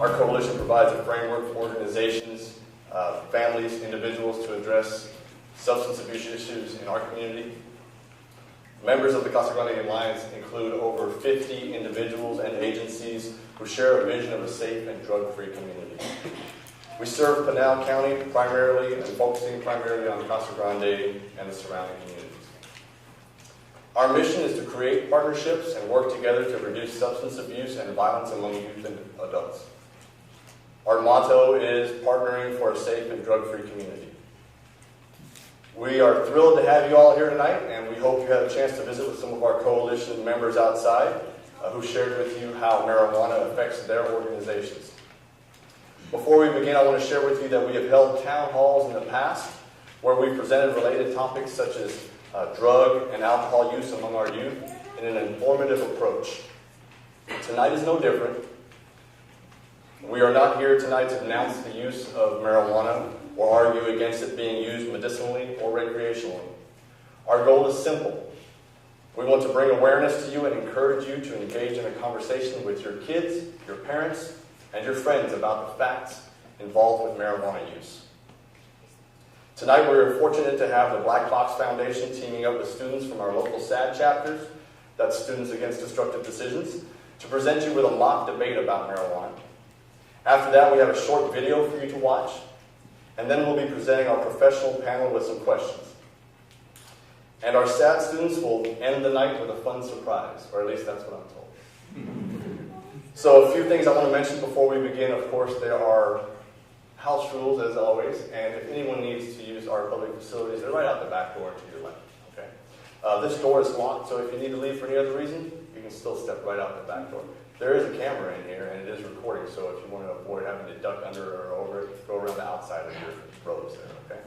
Our coalition provides a framework for organizations, families, individuals to address substance abuse issues in our community. Members of the Casa Grande Alliance include over 50 individuals and agencies who share a vision of a safe and drug-free community. We serve Pinal County primarily and focusing primarily on Casa Grande and the surrounding communities. Our mission is to create partnerships and work together to reduce substance abuse and violence among youth and adults. Our motto is partnering for a safe and drug-free community. We are thrilled to have you all here tonight, and we hope you had a chance to visit with some of our coalition members outside who shared with you how marijuana affects their organizations. Before we begin, I want to share with you that we have held town halls in the past where we've presented related topics such as drug and alcohol use among our youth in an informative approach. Tonight is no different. We are not here tonight to denounce the use of marijuana or argue against it being used medicinally or recreationally. Our goal is simple. We want to bring awareness to you and encourage you to engage in a conversation with your kids, your parents, and your friends about the facts involved with marijuana use. Tonight we are fortunate to have the Blackbox Foundation teaming up with students from our local SADD chapters, that's Students Against Destructive Decisions, to present you with a mock debate about marijuana. After that, we have a short video for you to watch, and then we'll be presenting our professional panel with some questions. And our SADD students will end the night with a fun surprise, or at least that's what I'm told. So a few things I want to mention before we begin. Of course, there are house rules, as always, and if anyone needs to use our public facilities, they're right out the back door to your left. Okay. This door is locked, so if you need to leave for any other reason, you can still step right out the back door. There is a camera in here, and it is recording, so if you want to avoid having to duck under or over it, go around the outside of your robes there, okay?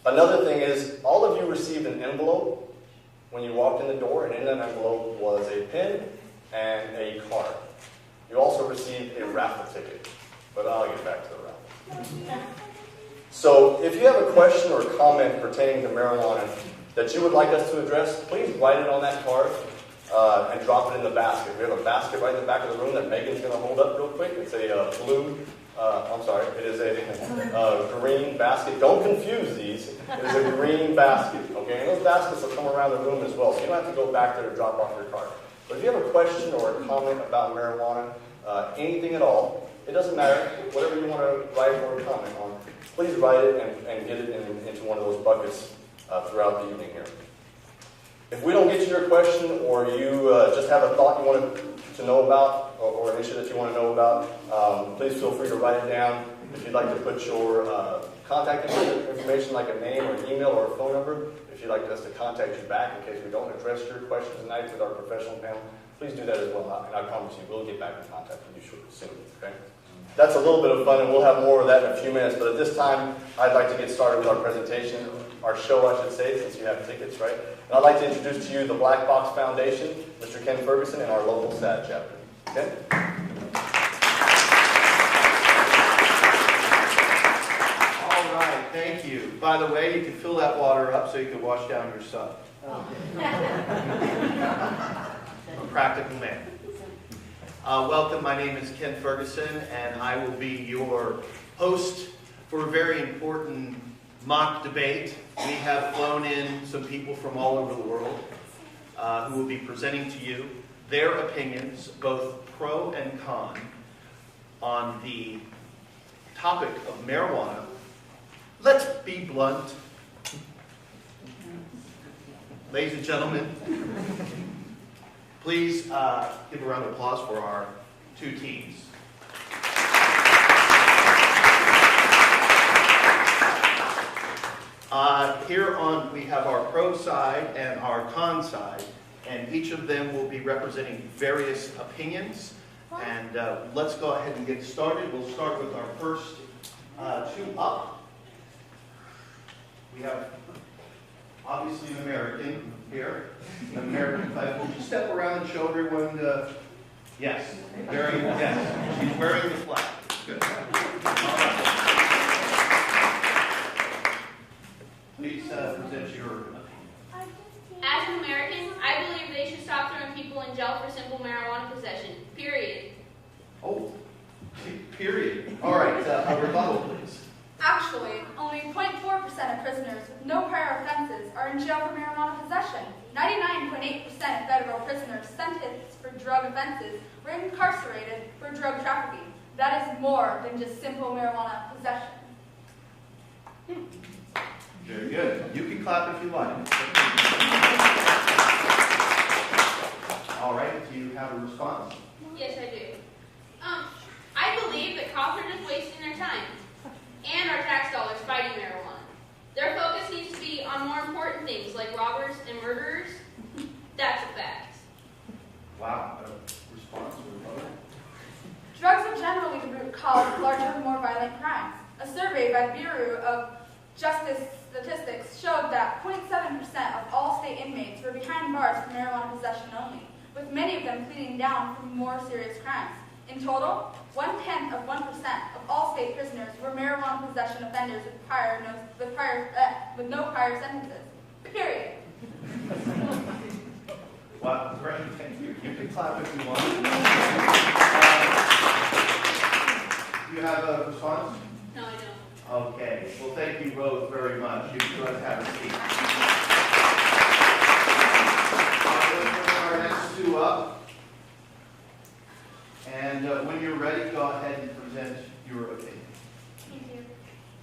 Another thing is, all of you received an envelope when you walked in the door, and in that envelope was a pen and a card. You also received a raffle ticket, but I'll get back to the raffle. So if you have a question or comment pertaining to marijuana that you would like us to address, please write it on that card and drop it in the basket. We have a basket right in the back of the room that Megan's going to hold up real quick. It's a it is a green basket. Don't confuse these. It is a green basket, okay? And those baskets will come around the room as well, so you don't have to go back there to drop off your card. But if you have a question or a comment about marijuana, anything at all, it doesn't matter, whatever you want to write or comment on, please write it and get it into one of those buckets throughout the evening here. If we don't get to your question or you just have a thought you want to know about or an issue that you want to know about, please feel free to write it down. If you'd like to put your contact information like a name or an email or a phone number, if you'd like us to contact you back in case we don't address your question tonight with our professional panel, please do that as well. And I promise you, we'll get back in contact with you soon. Okay? That's a little bit of fun, and we'll have more of that in a few minutes. But at this time, I'd like to get started with our presentation, our show, I should say, since you have tickets, right? And I'd like to introduce to you the Blackbox Foundation, Mr. Ken Ferguson, and our local SADD chapter. Ken? All right, thank you. By the way, you can fill that water up so you can wash down your son. A practical man. Welcome, my name is Ken Ferguson, and I will be your host for a very important mock debate. We have flown in some people from all over the world who will be presenting to you their opinions, both pro and con, on the topic of marijuana. Let's be blunt. Ladies and gentlemen, please give a round of applause for our two teams. We have our pro side and our con side, and each of them will be representing various opinions. And let's go ahead and get started. We'll start with our first two up. We have obviously an American here, an American flag. Would you step around and show everyone yes, yes, she's wearing the flag. Good. All right. Please present your opinion. As an American, I believe they should stop throwing people in jail for simple marijuana possession. Period. Oh, Period. All right, a rebuttal, please. Actually, only 0.4% of prisoners with no prior offenses are in jail for marijuana possession. 99.8% of federal prisoners sentenced for drug offenses were incarcerated for drug trafficking. That is more than just simple marijuana possession. Very good. You can clap if you like. All right, do you have a response? Yes, I do. I believe that cops are just wasting their time and our tax dollars fighting marijuana. Their focus needs to be on more important things like robbers and murderers. That's a fact. Wow, a response or rebuttal? Drugs are generally the root cause of larger, more violent crimes. A survey by the Bureau of Justice Statistics showed that 0.7% of all state inmates were behind bars for marijuana possession only, with many of them pleading down for more serious crimes. In total, 0.1% of all state prisoners were marijuana possession offenders with no prior sentences. Period. Wow, great, thank you. You can clap if you want. You have a response? No, I don't. Okay, well, thank you both very much. You can go ahead and have a seat. Let's bring our next two up. And when you're ready, go ahead and present your opinion. Thank you.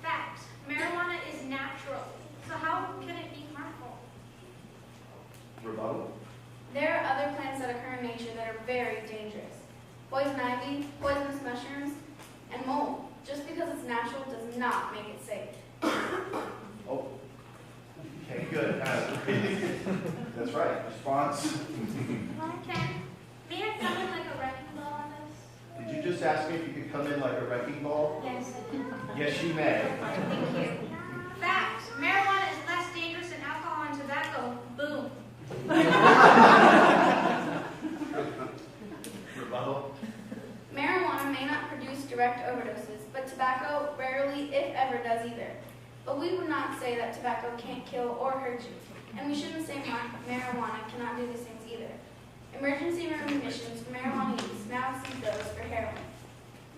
Fact. Marijuana is natural. So how can it be harmful? Rebuttal? There are other plants that occur in nature that are very dangerous. Poison ivy, poisonous mushrooms, and mold. Just because it's natural does not make it safe. Oh, okay, good. That's right. Response? Okay. May I come in like a wrecking ball on this? Did you just ask me if you could come in like a wrecking ball? Yes. Yes, you may. Thank you. Fact. Marijuana is less dangerous than alcohol and tobacco. Boom. Rebuttal? Marijuana may not produce direct overdoses, but tobacco rarely, if ever, does either. But we would not say that tobacco can't kill or hurt you. And we shouldn't say marijuana cannot do these things either. Emergency room admissions for marijuana use now exceed those for heroin.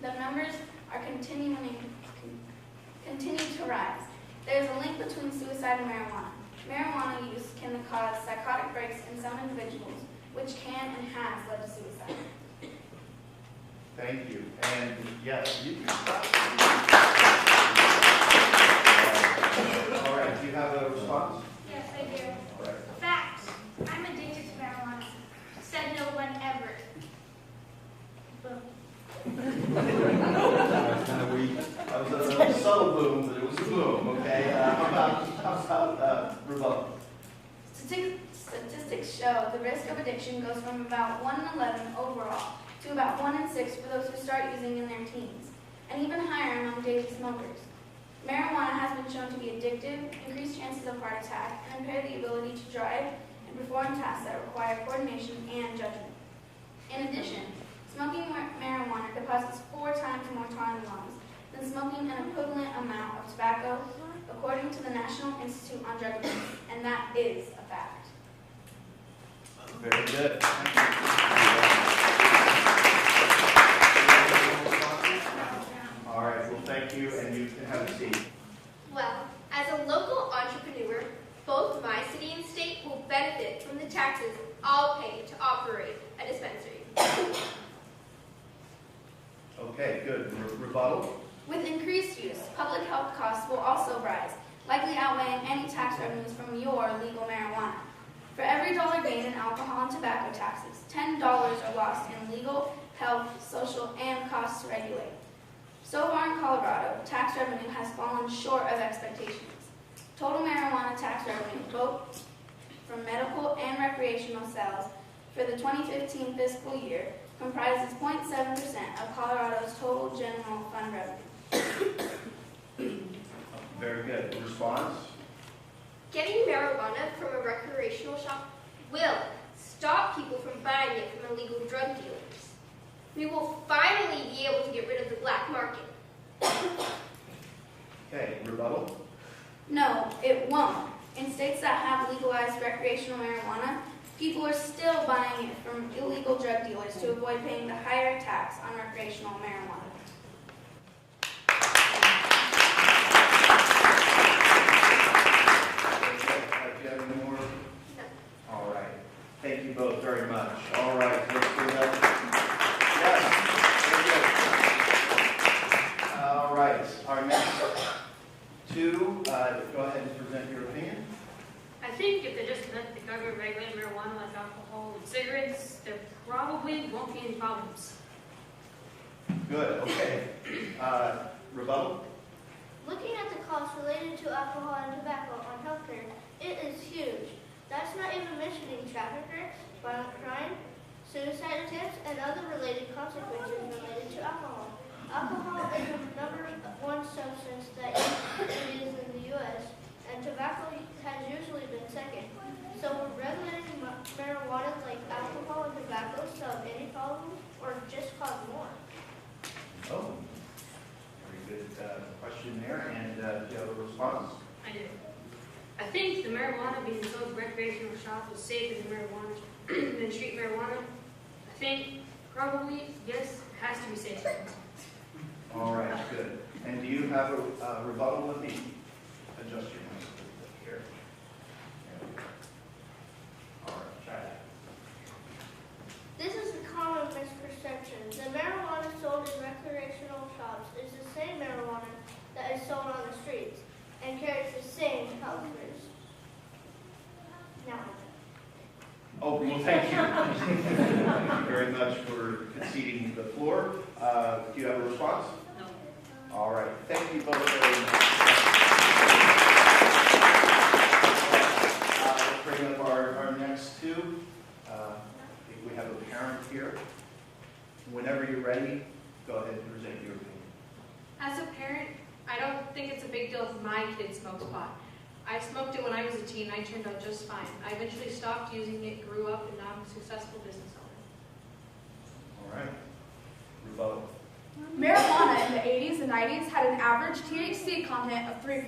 The numbers are continue to rise. There is a link between suicide and marijuana. Marijuana use can cause psychotic breaks in some individuals, which can and has led to suicide. Thank you. And yes, you can stop. All right, do you have a response? Yes, I do. All right. Fact. I'm addicted to marijuana. Said no one ever. Boom. That was a subtle boom, but it was a boom, okay? How about rebuttal? Statistics show the risk of addiction goes from about 1 in 11 overall to about 1 in 6 for those who start using in their teens, and even higher among daily smokers. Marijuana has been shown to be addictive, increase chances of heart attack, and impair the ability to drive and perform tasks that require coordination and judgment. In addition, smoking marijuana deposits 4 times more tar in the lungs than smoking an equivalent amount of tobacco, according to the National Institute on Drug Abuse, and that is a fact. Very good. All right, well, thank you, and you can have a seat. Well, as a local entrepreneur, both my city and state will benefit from the taxes I'll pay to operate a dispensary. Okay, good. Rebuttal? With increased use, public health costs will also rise, likely outweighing any tax revenues from your legal marijuana. For every dollar gained in alcohol and tobacco taxes, $10 are lost in legal, health, social, and costs to regulate. So far in Colorado, tax revenue has fallen short of expectations. Total marijuana tax revenue, both from medical and recreational sales, for the 2015 fiscal year comprises 0.7% of Colorado's total general fund revenue. Very good. Response? Getting marijuana from a recreational shop will stop people from buying it from illegal drug dealers. We will finally be able to get rid of the black market. Okay, rebuttal? No, it won't. In states that have legalized recreational marijuana, people are still buying it from illegal drug dealers to avoid paying the higher tax on recreational marijuana. both very much. All right, let's do that. Yes, very good. All right, our next two, go ahead and present your opinion. I think if they just meant to cover regular marijuana like alcohol and cigarettes, there probably won't be any problems. Good, okay. Rebuttal? Looking at the costs related to alcohol and tobacco on healthcare, it is huge. That's not even mentioning traffic wrecks, violent crime, suicide attempts, and other related consequences related to alcohol. Alcohol is the #1 substance that is used in the U.S., and tobacco has usually been second. So will regulating marijuana like alcohol and tobacco solve any problems or just cause more? Oh, very good question there. And do you have a response? I do. I think the marijuana being sold in recreational shops is safer than marijuana than street marijuana. I think probably yes, it has to be safer. All right, good. And do you have a rebuttal with me? Adjust your mic a little bit here. There we go. All right, try that. This is a common misperception. The marijuana sold in recreational shops is the same marijuana that is sold on the streets and carries the same health risks. Now, Oh, well, thank you. Thank you very much for conceding the floor. Do you have a response? No. All right. Thank you both very much. Let's bring up our next two. I think we have a parent here. Whenever you're ready, go ahead and present your opinion. As a parent, I don't think it's a big deal if my kid smokes pot. I smoked it when I was a teen. I turned out just fine. I eventually stopped using it, grew up, and now I'm a successful business owner. All right. Rebuttal. Marijuana in the 80s and 90s had an average THC content of 3%.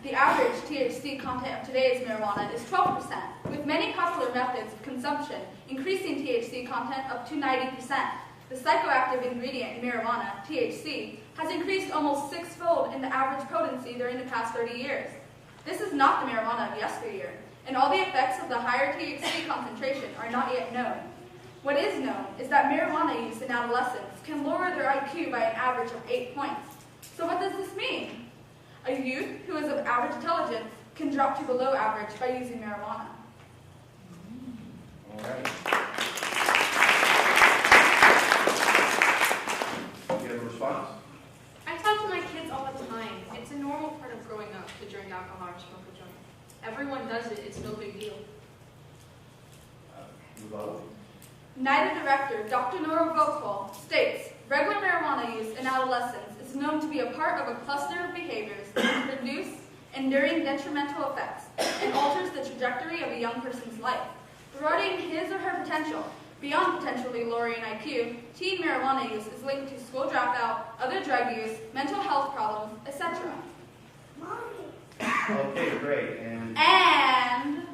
The average THC content of today's marijuana is 12%, with many popular methods of consumption increasing THC content up to 90%. The psychoactive ingredient in marijuana, THC, has increased almost 6-fold in the average potency during the past 30 years. This is not the marijuana of yesteryear, and all the effects of the higher THC concentration are not yet known. What is known is that marijuana use in adolescents can lower their IQ by an average of 8 points. So what does this mean? A youth who is of average intelligence can drop to below average by using marijuana. All right. Do you have a response? I talk to my kids all the time. It's a normal part of growing up to drink alcohol or smoke a joint. Everyone does it. It's no big deal. Rebuttal. NIDA Director Dr. Nora Vogel states, regular marijuana use in adolescents is known to be a part of a cluster of behaviors that produce enduring detrimental effects and alters the trajectory of a young person's life, thwarting his or her potential. Beyond potentially lowering IQ, teen marijuana use is linked to school dropout, other drug use, mental health problems, etc. Okay, great. And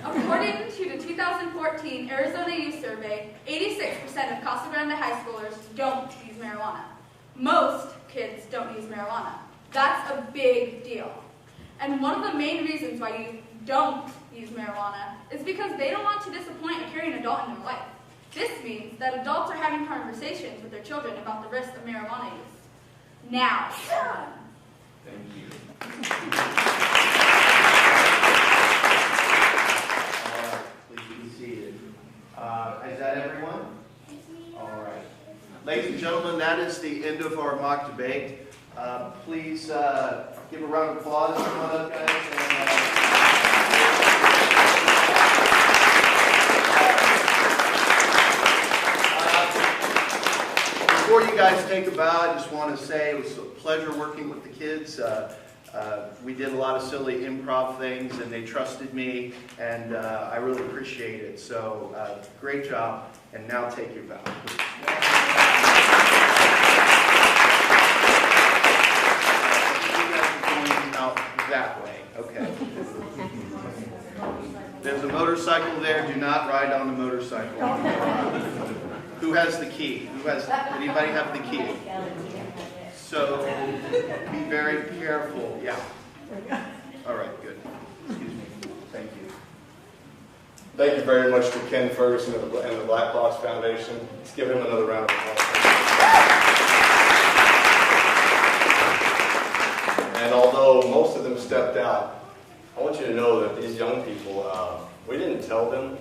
according to the 2014 Arizona Youth Survey, 86% of Casa Grande high schoolers don't use marijuana. Most kids don't use marijuana. That's a big deal. And one of the main reasons why you don't use marijuana is because they don't want to disappoint a caring adult in their life. This means that adults are having conversations with their children about the risks of marijuana use. Now, thank you. Please be seated. Is that everyone? All right. Ladies and gentlemen, that is the end of our mock debate. Please give a round of applause. Come on up, guys. Before you guys take a bow, I just want to say it was a pleasure working with the kids. We did a lot of silly improv things, and they trusted me, and I really appreciate it. So, great job, and now take your bow. You guys are going out that way. Okay. There's a motorcycle there. Do not ride on the motorcycle. Who has the key? Anybody have the key? So be very careful. Yeah. All right, good. Excuse me. Thank you. Thank you very much to Ken Ferguson and the Blackbox Foundation. Let's give him another round of applause. And although most of them stepped out, I want you to know that these young people, we didn't tell them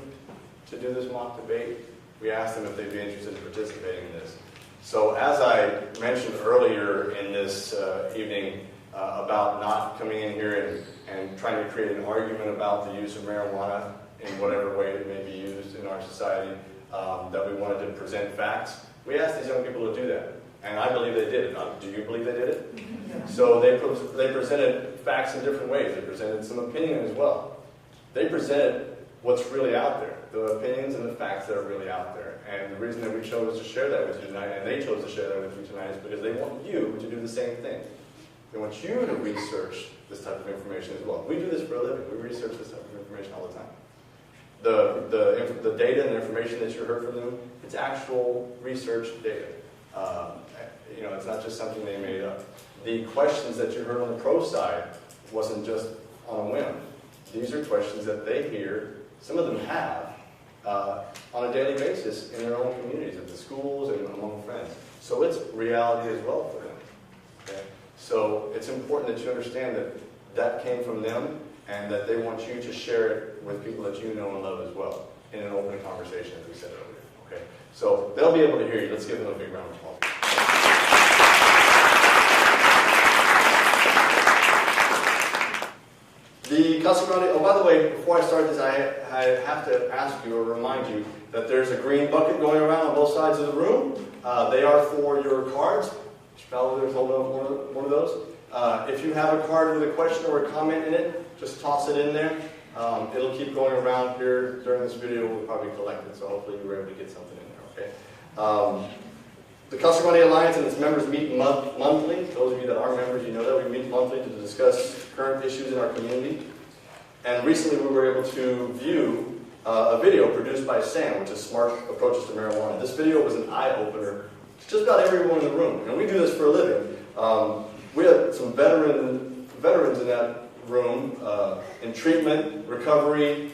to do this mock debate. We asked them if they'd be interested in participating in this. So as I mentioned earlier in this evening about not coming in here and trying to create an argument about the use of marijuana in whatever way it may be used in our society, that we wanted to present facts, we asked these young people to do that. And I believe they did it. Do you believe they did it? So they presented facts in different ways. They presented some opinion as well. They presented what's really out there, the opinions and the facts that are really out there. And the reason that we chose to share that with you tonight, and they chose to share that with you tonight, is because they want you to do the same thing. They want you to research this type of information as well. We do this for a living. We research this type of information all the time. The data and the information that you heard from them, it's actual research data. It's not just something they made up. The questions that you heard on the pro side wasn't just on a whim. These are questions that they hear, some of them have, on a daily basis in their own communities, at the schools and among friends. So it's reality as well for them. Okay? So it's important that you understand that that came from them and that they want you to share it with people that you know and love as well in an open conversation, as we said earlier. Okay? So they'll be able to hear you. Let's give them a big round of applause. The Casa Grande, oh, by the way, before I start this, I have to ask you or remind you that there's a green bucket going around on both sides of the room. They are for your cards. Mr. Ballard, hold up one of those. If you have a card with a question or a comment in it, just toss it in there. It'll keep going around here during this video. We'll probably collect it, so hopefully you were able to get something in there, okay? The Casa Grande Alliance and its members meet monthly. Those of you that are members, you know that we meet monthly to discuss current issues in our community. And recently we were able to view a video produced by SAM, which is Smart Approaches to Marijuana. This video was an eye-opener to just about everyone in the room. And we do this for a living. We have some veterans in that room in treatment, recovery,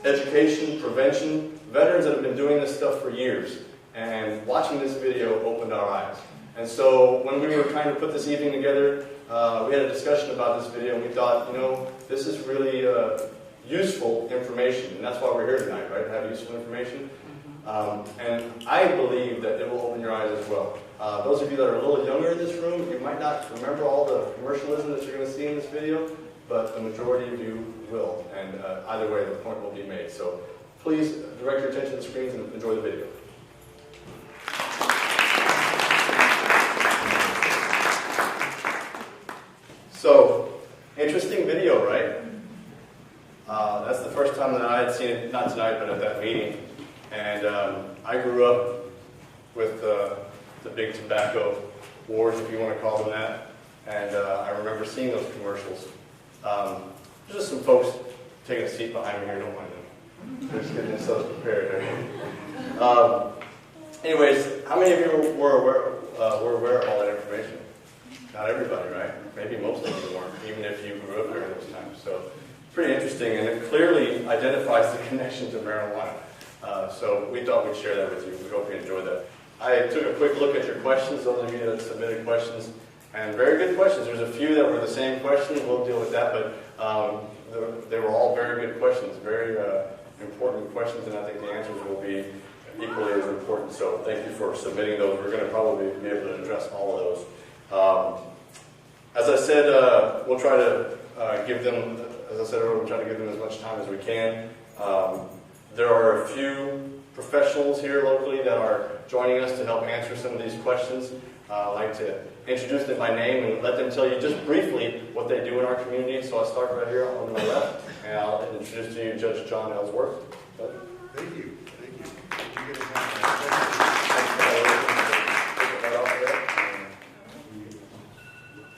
education, prevention. Veterans that have been doing this stuff for years. And watching this video opened our eyes. And so when we were trying to put this evening together, we had a discussion about this video, and we thought, this is really useful information, and that's why we're here tonight, right? To have useful information. And I believe that it will open your eyes as well. Those of you that are a little younger in this room, you might not remember all the commercialism that you're going to see in this video, but the majority of you will. And either way, the point will be made. So please direct your attention to the screens and enjoy the video. So, interesting video, right? That's the first time that I had seen it, not tonight, but at that meeting. And I grew up with the big tobacco wars, if you want to call them that. And I remember seeing those commercials. There's just some folks taking a seat behind me here, don't mind them. They're just getting themselves prepared. Anyways, how many of you were aware of all that information? Not everybody, right? Maybe most of you weren't, even if you grew up during those times. So, pretty interesting, and it clearly identifies the connection to marijuana. So we thought we'd share that with you. We hope you enjoyed that. I took a quick look at your questions, those of you that submitted questions, and very good questions. There's a few that were the same question. We'll deal with that, but they were all very good questions, very important questions, and I think the answers will be equally as important. So thank you for submitting those. We're going to probably be able to address all of those. As I said, we'll try to give them, as I said earlier, we'll try to give them as much time as we can. There are a few professionals here locally that are joining us to help answer some of these questions. I'd like to introduce them by name and let them tell you just briefly what they do in our community. So I'll start right here on my left, and I'll introduce to you Judge John Ellsworth. Thank you. Thank you.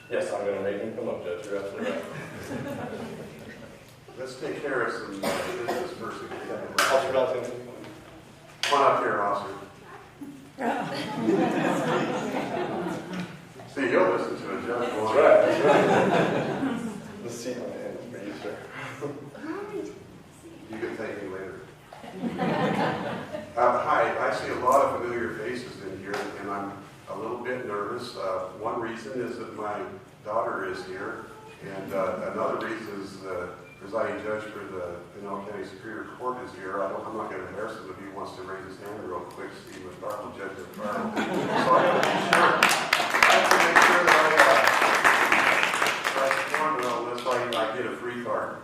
Yes, I'm going to make him come up, Judge. You're absolutely right. Let's take care of some business first. Officer Johnson. Come on up here, officer. See, you'll listen to a judge. That's right. That's right. The seat on the end is for you, sir. You get see a lot of familiar faces in here, and I'm a little bit nervous. One reason is that my daughter is here, and another reason is the presiding judge for the Pinal County Superior Court is here. I'm not going to embarrass him if he wants to raise his hand real quick, Steve McFarland, Judge McFarland. So I have to make sure that I perform well unless I get a free card.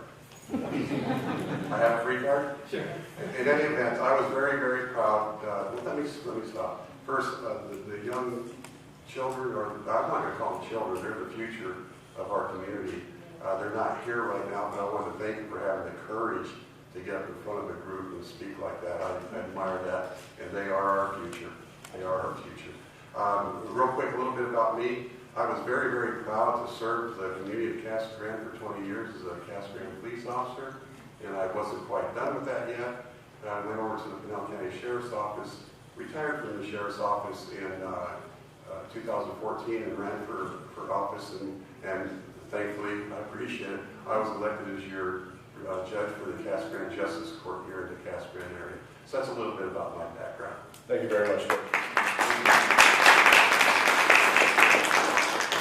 I have a free card? Sure. In any event, I was very, very proud. Let me stop. First, the young children, or I'm not going to call them children, they're the future of our community. They're not here right now, but I want to thank you for having the courage to get up in front of a group and speak like that. I admire that, and they are our future. They are our future. Real quick, a little bit about me. I was very, very proud to serve the community of Casa Grande for 20 years as a Casa Grande police officer, and I wasn't quite done with that yet. I went over to the Pinal County Sheriff's Office, retired from the Sheriff's Office in 2014 and ran for office, and thankfully, I appreciate it, I was elected as your judge for the Casa Grande Justice Court here in the Casa Grande area. So that's a little bit about my background. Thank you very much.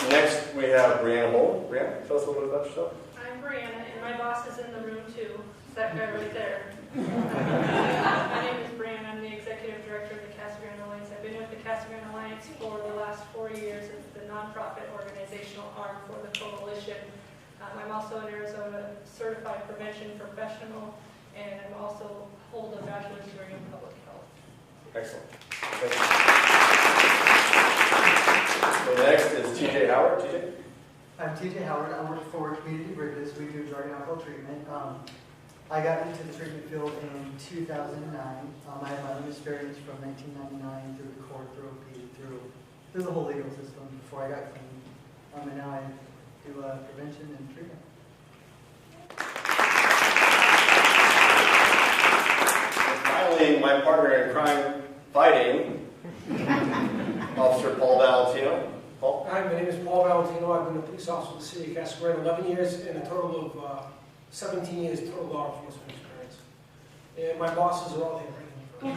Next, we have Brianna Moore. Brianna, tell us a little bit about yourself. I'm Brianna, and my boss is in the room too. It's that guy right there. My name is Brianna. I'm the executive director of the Casa Grande Alliance. I've been with the Casa Grande Alliance for the last 4 years as the nonprofit organizational arm for the coalition. I'm also an Arizona certified prevention professional, and I'm also hold a bachelor's degree in public health. Excellent. Thank you. So next is TJ Howard. TJ? I'm TJ Howard. I work for Community Bridges. We do drug and alcohol treatment. I got into the treatment field in 2009. I had my own experience from 1999 through the court, through OP, through the whole legal system before I got clean. And now I do prevention and treatment. And finally, my partner in crime fighting, Officer Paul Valentino. Paul? Hi, my name is Paul Valentino. I've been a police officer with the city of Casa Grande 11 years and a total of 17 years total law enforcement experience. And my bosses are all here right now.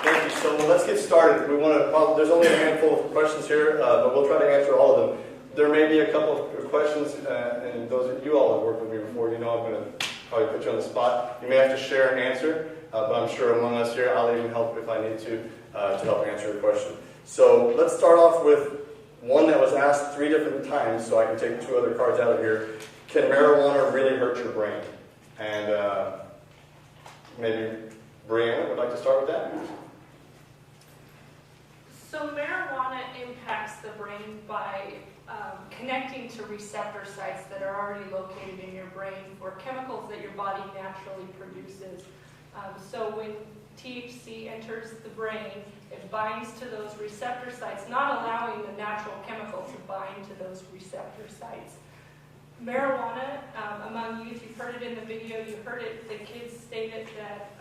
Thank you. So let's get started. There's only a handful of questions here, but we'll try to answer all of them. There may be a couple of questions, and those of you all have worked with me before, you know I'm going to probably put you on the spot. You may have to share an answer, but I'm sure among us here, I'll even help if I need to help answer your question. So let's start off with one that was asked 3 different times, so I can take 2 other cards out of here. Can marijuana really hurt your brain? And maybe Brianna would like to start with that. So marijuana impacts the brain by connecting to receptor sites that are already located in your brain for chemicals that your body naturally produces. So when THC enters the brain, it binds to those receptor sites, not allowing the natural chemical to bind to those receptor sites. Marijuana, among youth, you've heard it in the video, you heard it, the kids stated that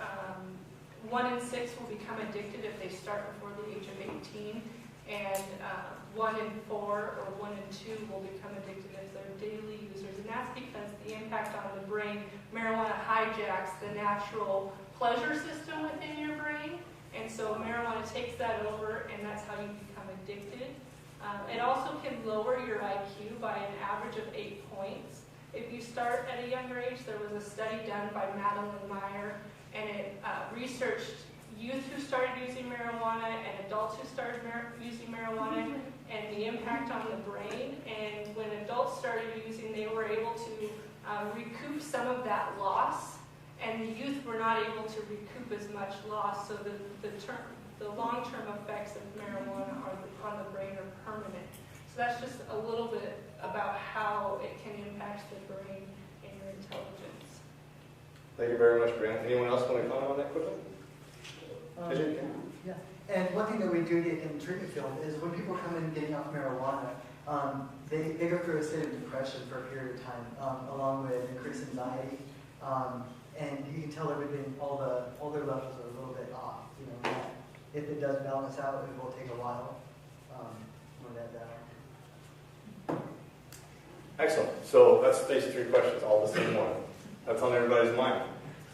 1 in 6 will become addicted if they start before the age of 18, and 1 in 4 or 1 in 2 will become addicted if they're daily users. And that's because the impact on the brain, marijuana hijacks the natural pleasure system within your brain, and so marijuana takes that over, and that's how you become addicted. It also can lower your IQ by an average of 8 points. If you start at a younger age, there was a study done by Madeline Meyer, and it researched youth who started using marijuana and adults who started using marijuana and the impact on the brain. And when adults started using, they were able to recoup some of that loss, and the youth were not able to recoup as much loss. So the long-term effects of marijuana on the brain are permanent. So that's just a little bit about how it can impact the brain and your intelligence. Thank you very much, Brianna. Anyone else want to comment on that quickly? Yeah. And one thing that we do get in the treatment field is when people come in getting off marijuana, they go through a state of depression for a period of time, along with increased anxiety. And you can tell everything, all their levels are a little bit off. You know, if it does balance out, it will take a while for that down. Excellent. So that's basically 3 questions, all the same one. That's on everybody's mind.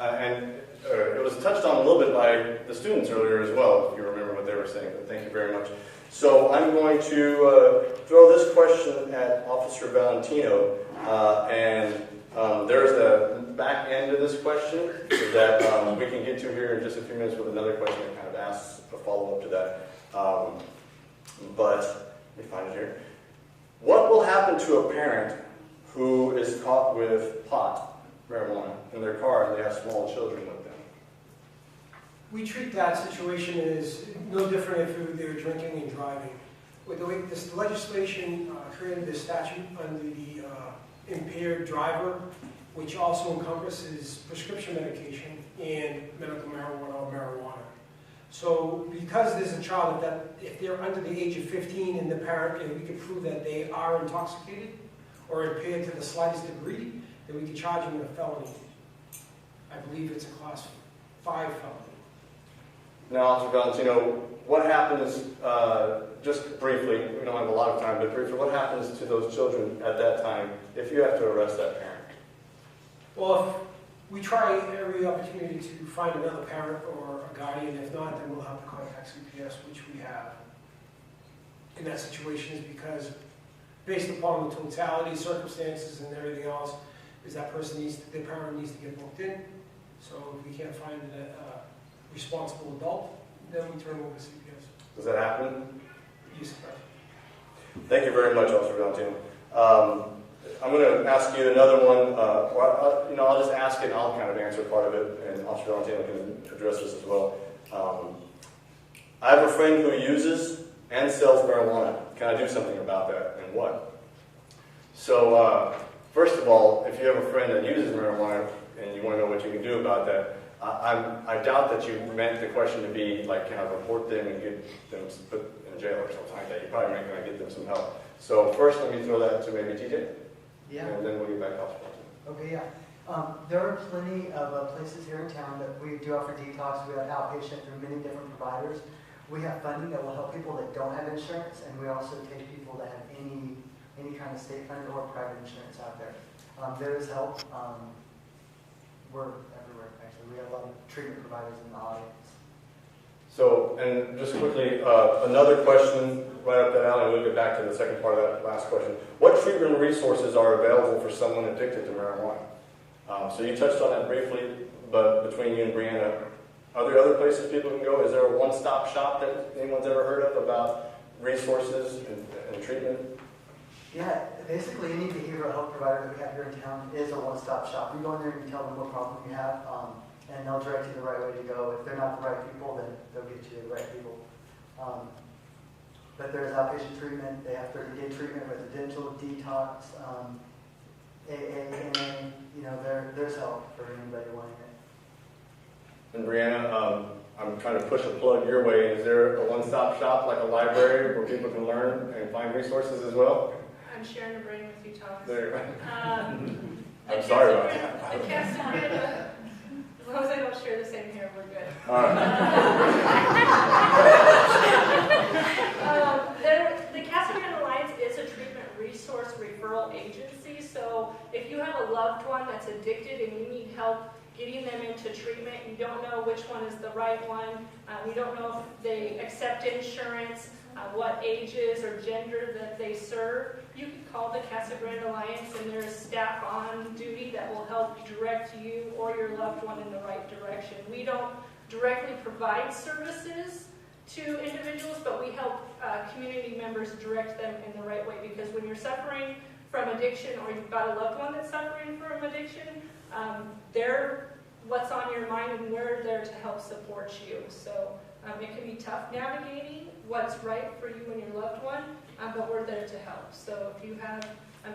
It was touched on a little bit by the students earlier as well, if you remember what they were saying, but thank you very much. So I'm going to throw this question at Officer Valentino, there's a back end of this question that we can get to here in just a few minutes with another question that kind of asks a follow-up to that. But let me find it here. What will happen to a parent who is caught with pot, marijuana, in their car and they have small children with them? We treat that situation as no different if they're drinking and driving. With the way this legislation created this statute under the impaired driver, which also encompasses prescription medication and medical marijuana or marijuana. So because there's a child that if they're under the age of 15 and the parent, and we can prove that they are intoxicated or impaired to the slightest degree, then we can charge them with a felony. I believe it's a class 5 felony. Now, Officer Valentino, what happens, just briefly, we don't have a lot of time, but briefly, what happens to those children at that time if you have to arrest that parent? Well, if we try every opportunity to find another parent or a guardian. If not, then we'll have to contact CPS, which we have in that situation, is because based upon the totality, circumstances, and everything else, is that person the parent needs to get booked in. So if we can't find a responsible adult, then we turn over to CPS. Does that happen? Yes, sir. Thank you very much, Officer Valentino. I'm going to ask you another one. I'll just ask it and I'll kind of answer part of it, and Officer Valentino can address this as well. I have a friend who uses and sells marijuana. Can I do something about that, and what? So, first of all, if you have a friend that uses marijuana and you want to know what you can do about that, I doubt that you meant the question to be like, can I report them and get them put in jail or something like that. You probably meant, can I get them some help? So first, let me throw that to maybe TJ. Yeah. And then we'll get back off. Okay, yeah. There are plenty of places here in town that we do offer detox. We have outpatient through many different providers. We have funding that will help people that don't have insurance, and we also take people that have any kind of state funded or private insurance out there. There is help. We're everywhere, actually. We have a lot of treatment providers in the audience. So, and just quickly, another question right up that alley, and we'll get back to the second part of that last question. What treatment resources are available for someone addicted to marijuana? So you touched on that briefly, but between you and Brianna, are there other places people can go? Is there a one-stop shop that anyone's ever heard of about resources and treatment? Yeah, basically any behavioral health provider that we have here in town is a one-stop shop. You go in there and you tell them what problem you have, and they'll direct you the right way to go. If they're not the right people, then they'll get you the right people. But there's outpatient treatment. They have 30-day treatment with a dental detox, AA, there's help for anybody wanting it. And Brianna, I'm trying to push a plug your way. Is there a one-stop shop like a library where people can learn and find resources as well? I'm sharing a brain with you, Thomas. There you go. I'm sorry about that. The Casa Grande, as long as I don't share the same hair, we're good. All right. The Casa Grande Alliance is a treatment resource referral agency, so if you have a loved one that's addicted and you need help getting them into treatment, you don't know which one is the right one, you don't know if they accept insurance, what ages or gender that they serve, you can call the Casa Grande Alliance, and there's staff on duty that will help direct you or your loved one in the right direction. We don't directly provide services to individuals, but we help community members direct them in the right way, because when you're suffering from addiction or you've got a loved one that's suffering from addiction, they're what's on your mind, and we're there to help support you. So it can be tough navigating what's right for you and your loved one, but we're there to help. So if you have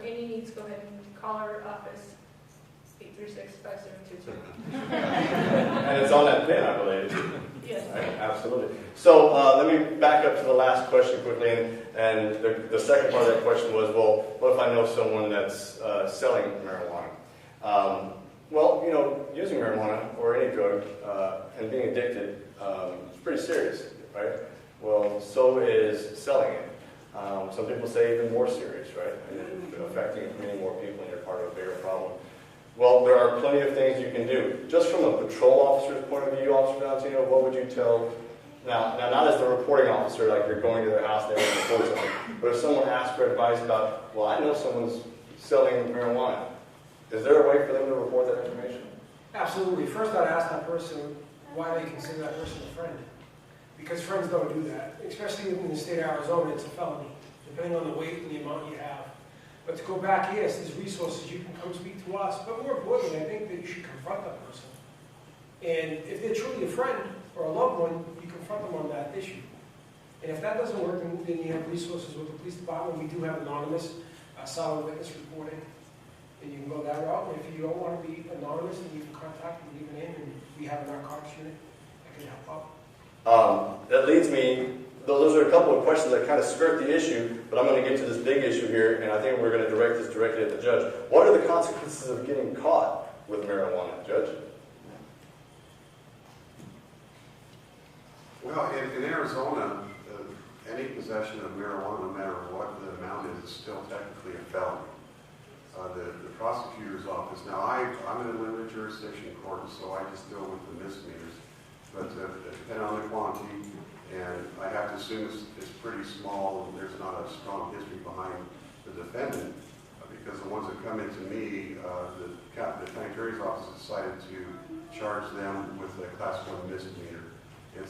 any needs, go ahead and call our office, 836-5722. And it's on that pin, I believe. Yes. Right, absolutely. So let me back up to the last question quickly, and the second part of that question was, well, what if I know someone that's selling marijuana? Well, using marijuana or any drug and being addicted is pretty serious, right? Well, so is selling it. Some people say even more serious, right? And affecting many more people, and you're part of a bigger problem. Well, there are are plenty of things you can do. Just from a patrol officer's point of view, Officer Valentino, what would you tell, now not as the reporting officer, like you're going to their house and they're going to report something, but if someone asks for advice about, well, I know someone's selling marijuana, is there a way for them to report that information? Absolutely. First, I'd ask that person why they consider that person a friend. Because friends don't do that. Especially in the state of Arizona, it's a felony, depending on the weight and the amount you have. But to go back, yes, there's resources. You can come speak to us. But more importantly, I think that you should confront that person. And if they're truly a friend or a loved one, you confront them on that issue. And if that doesn't work, then you have resources with the police department. We do have anonymous solid witness reporting. And you can go that route. And if you don't want to be anonymous, then you can contact and leave it in. And we have a narcotics unit that can help out. That leads me, those are a couple of questions that kind of skirt the issue, but I'm going to get to this big issue here, and I think we're going to direct this directly at the judge. What are the consequences of getting caught with marijuana, Judge? Well, in Arizona, any possession of marijuana, no matter what the amount is still technically a felony. The prosecutor's office, now I'm in a limited jurisdiction court, so I just deal with the misdemeanors. But depending on the quantity, and I have to assume it's pretty small, and there's not a strong history behind the defendant, because the ones that come into me, the county attorney's office decided to charge them with a class 1 misdemeanor. It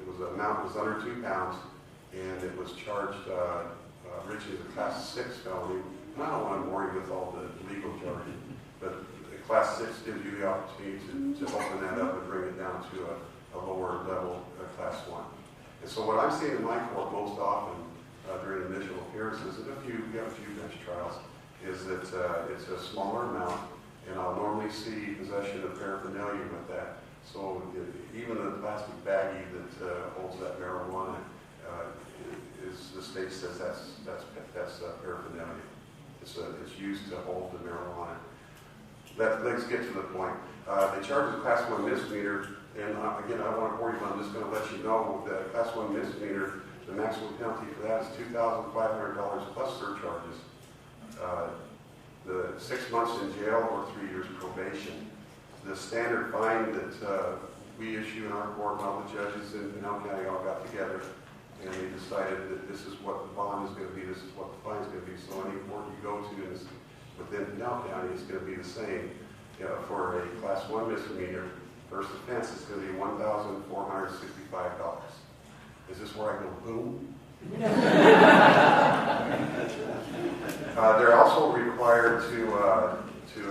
was an amount was under 2 pounds, and it was charged originally as a class 6 felony. And I don't want to bore you with all the legal jargon, but Class 6 gives you the opportunity to open that up and bring it down to a lower level, Class 1. And so what I'm seeing in my court most often during initial appearances, and we have a few bench trials, is that it's a smaller amount, and I'll normally see possession of paraphernalia with that. So even the plastic baggie that holds that marijuana, the state says that's paraphernalia. It's used to hold the marijuana. Let's get to the point. They charge a Class 1 misdemeanor, and again, I don't want to bore you, but I'm just going to let you know that Class 1 misdemeanor, the maximum penalty for that is $2,500 plus surcharges. The 6 months in jail or 3 years probation. The standard fine that we issue in our court, and all the judges in Pinal County all got together, and we decided that this is what the bond is going to be, this is what the fine is going to be. So any court you go to within Pinal County is going to be the same. For a Class 1 misdemeanor, first offense is going to be $1,465. Is this where I go boom? They're also required to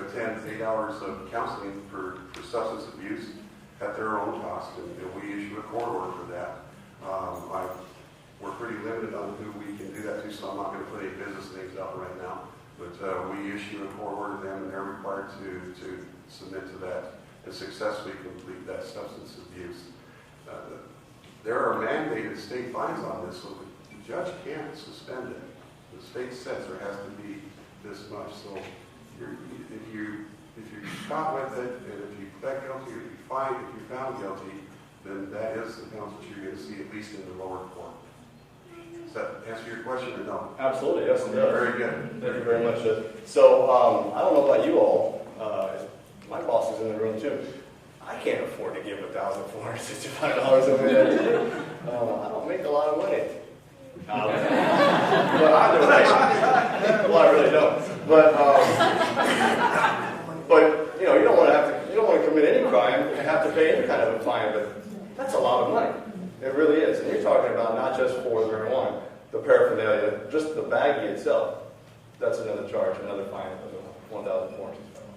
attend 8 hours of counseling for substance abuse at their own cost, and we issue a court order for that. We're pretty limited on who we can do that to, so I'm not going to put any business names out right now. But we issue a court order to them, and they're required to submit to that and successfully complete that substance abuse. There are mandated state fines on this, so the judge can't suspend it. The state says there has to be this much. So if you're caught with it, and if you plead guilty, or if you're found guilty, then that is the penalty you're going to see, at least in the lower court. Does that answer your question or no? Absolutely, yes. Very good. Thank you very much. So, I don't know about you all. My boss is in the room too. I can't afford to give $1,465 away. I don't make a lot of money. But I do actually. Well, I really don't. But you know, you don't want to commit any crime and have to pay any kind of a fine. But that's a lot of money. It really is. And you're talking about not just for the marijuana, the paraphernalia, just the baggie itself. That's another charge, another fine of $1,465.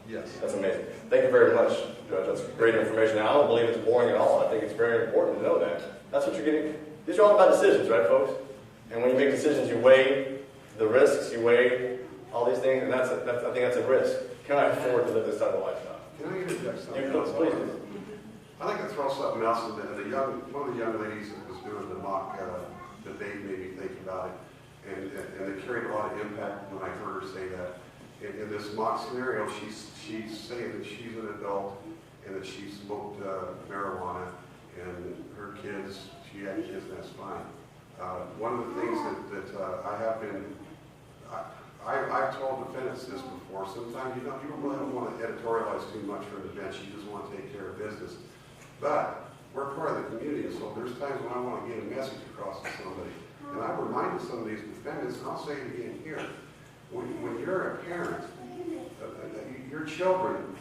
Yes. That's amazing. Thank you very much, Judge. That's great information. Now, I don't believe it's boring at all. I think it's very important to know that. That's what you're getting. These are all about decisions, right, folks? And when you make decisions, you weigh the risks, you weigh all these things, and I think that's a risk. Can I afford to live this type of lifestyle? Can I interject something? You please. I'd like to throw something else in there. One of the young ladies that was doing the mock debate made me think about it, and it carried a lot of impact when I heard her say that. In this mock scenario, she's saying that she's an adult and that she smoked marijuana, and her kids, she had kids, and that's fine. One of the things that I have been, I've told defendants this before. Sometimes you don't really want to editorialize too much from the bench. You just want to take care of business. But we're part of the community, so there's times when I want to get a message across to somebody. And I've reminded some of these defendants, and I'll say it again here. When you're a parent, your children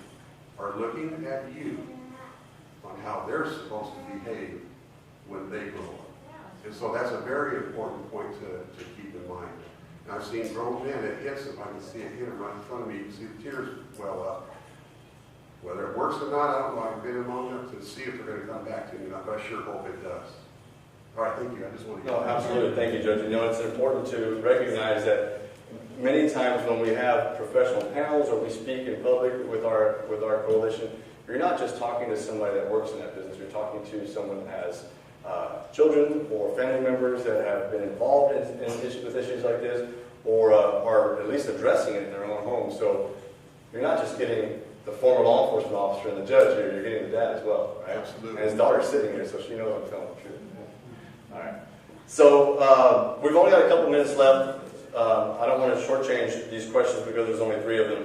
are looking at you on how they're supposed to behave when they grow up. And so that's a very important point to keep in mind. And I've seen grown men, it hits them, I can see it hit them right in front of me, you can see the tears well up. Whether it works or not, I don't know. I've been long enough to see if they're going to come back to me, but I sure hope it does. All right, thank you. I just want to... No, absolutely. Thank you, Judge. You know, it's important to recognize that many times when we have professional panels or we speak in public with our coalition, you're not just talking to somebody that works in that business. You're talking to someone that has children or family members that have been involved with issues like this, or are at least addressing it in their own home. So you're not just getting the former law enforcement officer and the judge here, you're getting the dad as well, right? Absolutely. And his daughter's sitting here, so she knows I'm telling the truth. All right. So we've only got a couple minutes left. I don't want to shortchange these questions because there's only 3 of them.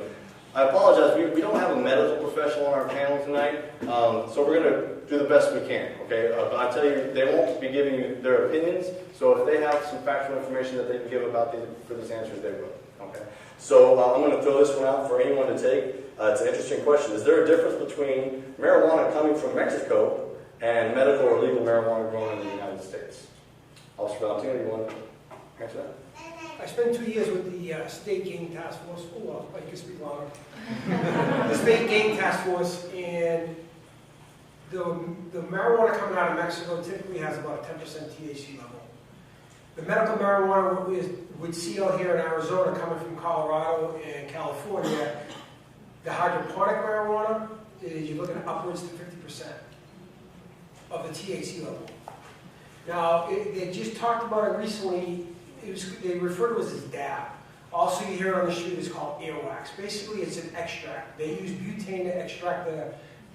I apologize, we don't have a medical professional on our panel tonight, so we're going to do the best we can, okay? But I tell you, they won't be giving you their opinions, so if they have some factual information that they can give about for these answers, they will, okay? So I'm going to throw this one out for anyone to take. It's an interesting question. Is there a difference between marijuana coming from Mexico and medical or legal marijuana grown in the United States? Officer Valentino, you want to answer that? I spent 2 years with the State Gang Task Force. Oh, well, I can speak longer. The State Gang Task Force, and the marijuana coming out of Mexico typically has about a 10% THC level. The medical marijuana we'd see out here in Arizona coming from Colorado and California, the hydroponic marijuana, you're looking at upwards to 50% of the THC level. Now, they just talked about it recently. They refer to it as dab. Also, you hear on the street is called earwax. Basically, it's an extract. They use butane to extract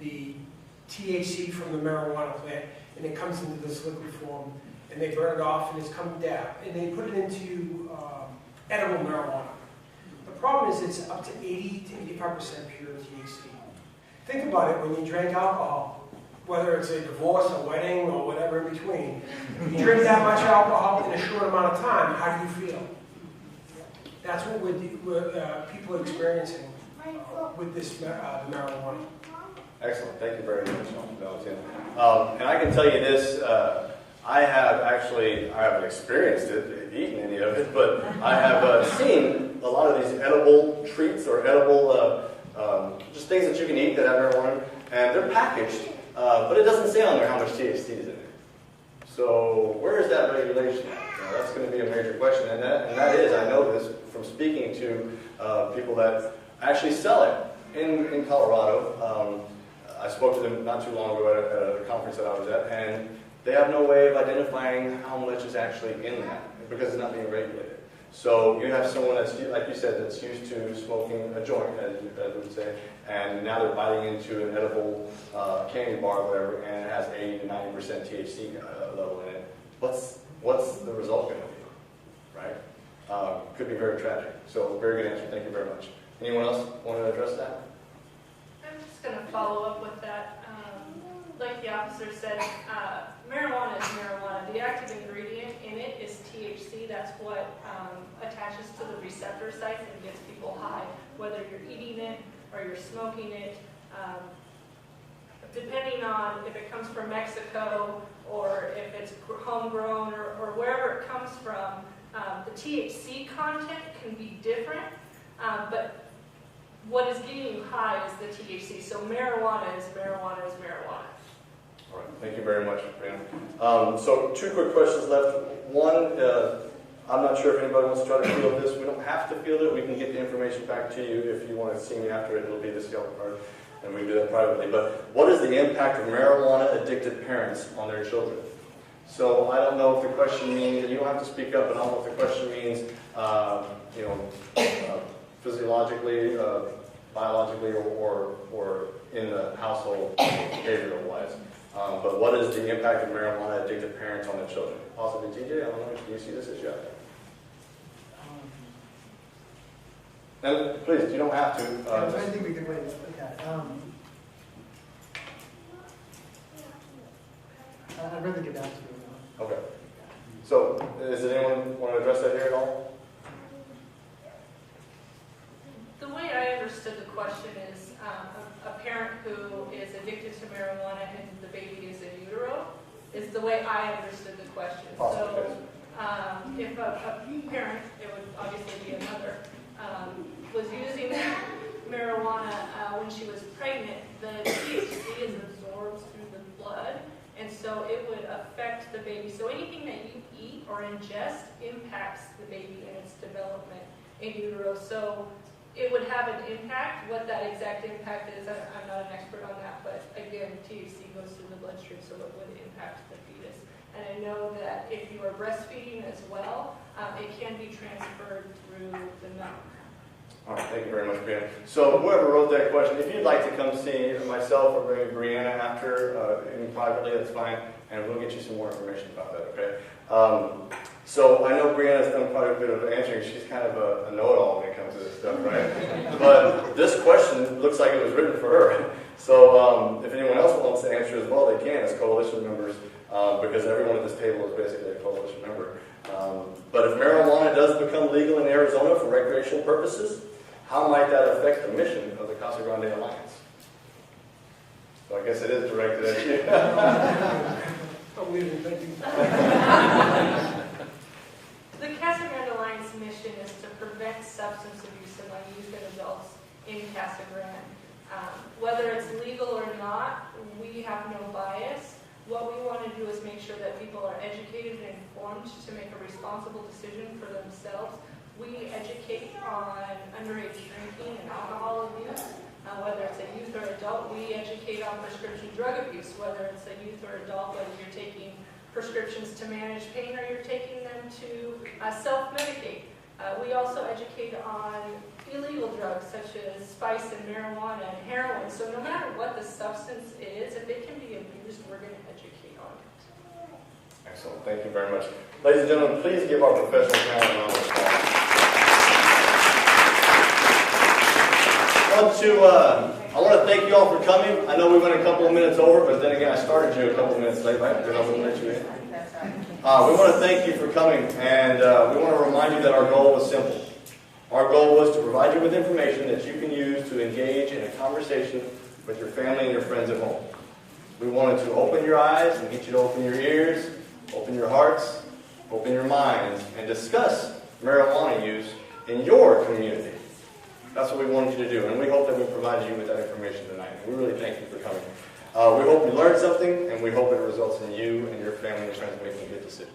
the THC from the marijuana plant, and it comes into this liquid form, and they burn it off, and it's come dab. And they put it into edible marijuana. The problem is it's up to 80 to 85% pure THC. Think about it when you drink alcohol. Whether it's a divorce, a wedding, or whatever in between. You drink that much alcohol in a short amount of time, how do you feel? That's what people are experiencing with this marijuana. Excellent. Thank you very much, Valentino. And I can tell you this, I haven't experienced it, eaten any of it, but I have seen a lot of these edible treats or edible, just things that you can eat that have marijuana, and they're packaged. But it doesn't say on there how much THC is in it. So where is that regulation? That's going to be a major question, and that is, I know this from speaking to people that actually sell it in Colorado. I spoke to them not too long ago at a conference that I was at, and they have no way of identifying how much is actually in that because it's not being regulated. So you have someone that's, like you said, that's used to smoking a joint, as you would say, and now they're biting into an edible candy bar or whatever, and it has 80 to 90% THC level in it. What's the result going to be, right? Could be very tragic. So very good answer. Thank you very much. Anyone else want to address that? I'm just going to follow up with that. Like the officer said, marijuana is marijuana. The active ingredient in it is THC. That's what attaches to the receptor site and gets people high, whether you're eating it or you're smoking it. Depending on if it comes from Mexico or if it's homegrown or wherever it comes from, the THC content can be different, but what is getting you high is the THC. So marijuana is marijuana is marijuana. All right, thank you very much, Brianna. So 2 quick questions left. One, I'm not sure if anybody wants to try to field this. We don't have to field it. We can get the information back to you if you want to see me after it. It'll be this yellow card, and we can do that privately. But what is the impact of marijuana-addicted parents on their children? So I don't know if the question means, you don't have to speak up, but I don't know if the question means, physiologically, biologically, or in the household behavioral-wise. But what is the impact of marijuana-addicted parents on their children? Possibly TJ, I don't know, do you see this issue out there? And please, you don't have to. I think we could wait. Okay. I'd rather get back to you. Okay. So, does anyone want to address that here at all? The way I understood the question is a parent who is addicted to marijuana and the baby is in utero is the way I understood the question. Possibly. So if a parent, it would obviously be a mother, was using marijuana when she was pregnant, the THC is absorbed through the blood, and so it would affect the baby. So anything that you eat or ingest impacts the baby in its development in utero. So it would have an impact. What that exact impact is, I'm not an expert on that, but again, THC goes through the bloodstream, so it would impact the fetus. And I know that if you are breastfeeding as well, it can be transferred through the milk. All right, thank you very much, Brianna. So whoever wrote that question, if you'd like to come see myself or maybe Brianna after, even privately, that's fine, and we'll get you some more information about that, okay? So I know Brianna's done quite a bit of answering. She's kind of a know-it-all when it comes to this stuff, right? But this question looks like it was written for her. So if anyone else wants to answer as well, they can as coalition members, because everyone at this table is basically a coalition member. But if marijuana does become legal in Arizona for recreational purposes, how might that affect the mission of the Casa Grande Alliance? So I guess it is directed at you. Thank you. The Casa Grande Alliance mission is to prevent substance abuse among youth and adults in Casa Grande. Whether it's legal or not, we have no bias. What we want to do is make sure that people are educated and informed to make a responsible decision for themselves. We educate on underage drinking and alcohol abuse, whether it's a youth or adult. We educate on prescription drug abuse, whether it's a youth or adult, whether you're taking prescriptions to manage pain or you're taking them to self-medicate. We also educate on illegal drugs such as spice and marijuana and heroin. So no matter what the substance is, if it can be abused, we're going to educate on it. Excellent. Thank you very much. Ladies and gentlemen, please give our professional panel a round of applause. I want to thank you all for coming. I know we went a couple of minutes over, but then again, I started you a couple of minutes late, right? Because I wouldn't let you in. We want to thank you for coming, and we want to remind you that our goal was simple. Our goal was to provide you with information that you can use to engage in a conversation with your family and your friends at home. We wanted to open your eyes and get you to open your ears, open your hearts, open your minds, and discuss marijuana use in your community. That's what we wanted you to do, and we hope that we provided you with that information tonight. We really thank you for coming. We hope you learned something, and we hope it results in you and your family and friends making good decisions.